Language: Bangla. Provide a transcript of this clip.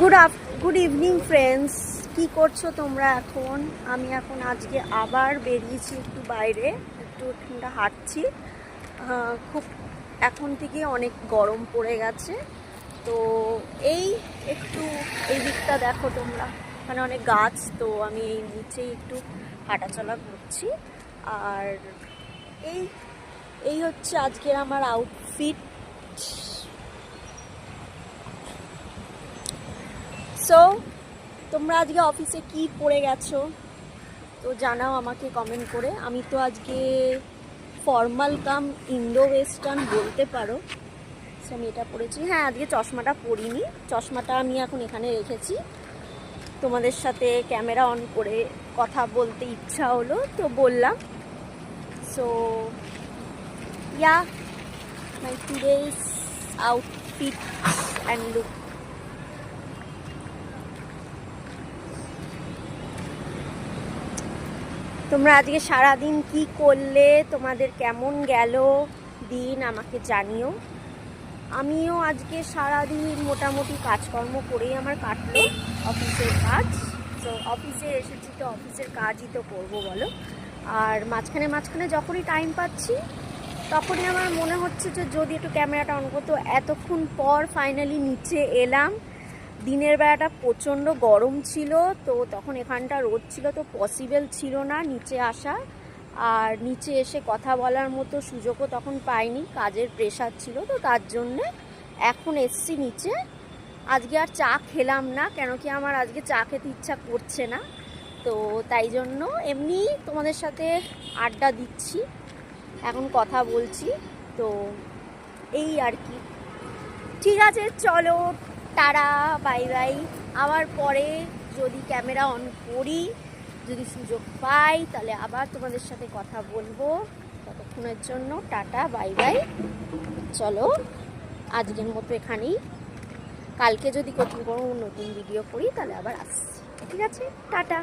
গুড ইভিনিং ফ্রেন্ডস, কি করছো তোমরা এখন? আমি এখন আজকে আবার বেরিয়েছি একটু বাইরে, একটু হাঁটছি। খুব এখন থেকে অনেক গরম পড়ে গেছে, তো এই একটু এই দিকটা দেখো তোমরা, এখানে অনেক গাছ, তো আমি এই নিচেই একটু হাঁটাচলা করছি। আর এই এই হচ্ছে আজকের আমার আউটফিট। সো তোমরা আজকে অফিসে কি পরে গেছো তো জানাও আমাকে কমেন্ট করে। আমি তো আজকে ফর্মাল কাম ইন্ডো ওয়েস্টার্ন বলতে পারো, সো আমি এটা পরেছি। হ্যাঁ, আজকে চশমাটা পরিনি, চশমাটা আমি এখন এখানে রেখেছি। তোমাদের সাথে ক্যামেরা অন করে কথা বলতে ইচ্ছা হলো তো বললাম। So yeah, my today's outfit and look. তোমরা আজকে সারাদিন কি করলে, তোমাদের কেমন গেল দিন আমাকে জানিও। আমিও আজকে সারাদিন মোটামুটি কাজকর্ম করেই আমার কাটলো, অফিসের কাজ। তো অফিসে এসেছি তো অফিসের কাজই তো করবো বলো। আর মাঝখানে মাঝখানে যখনই টাইম পাচ্ছি তখনই আমার মনে হচ্ছে যে যদি একটু ক্যামেরাটা অন করতো। এতক্ষণ পর ফাইনালি নিচে এলাম। দিনের বেলাটা প্রচণ্ড গরম ছিল, তো তখন এখানটা রোদ ছিল, তো পসিবল ছিল না নিচে আসা। আর নিচে এসে কথা বলার মতো সুযোগও তখন পাইনি, কাজের প্রেশার ছিল, তো তার জন্যে এখন এসছি নিচে। আজকে আর চা খেলাম না, কেন কি আমার আজকে চা খেতে ইচ্ছা করছে না, তো তাই জন্য এমনি তোমাদের সাথে আড্ডা দিচ্ছি, এখন কথা বলছি, তো এই আর কি। ঠিক আছে, চলো, টাটা, বাই বাই। আবার পরে যদি ক্যামেরা অন করি, যদি সুযোগ পাই, তাহলে আবার তোমাদের সাথে কথা বলবো। ততক্ষণের জন্য টাটা, বাই বাই। চলো, আজকের মতো এখানেই। কালকে যদি কোনো নতুন ভিডিও করি তাহলে আবার আসছি। ঠিক আছে, টাটা।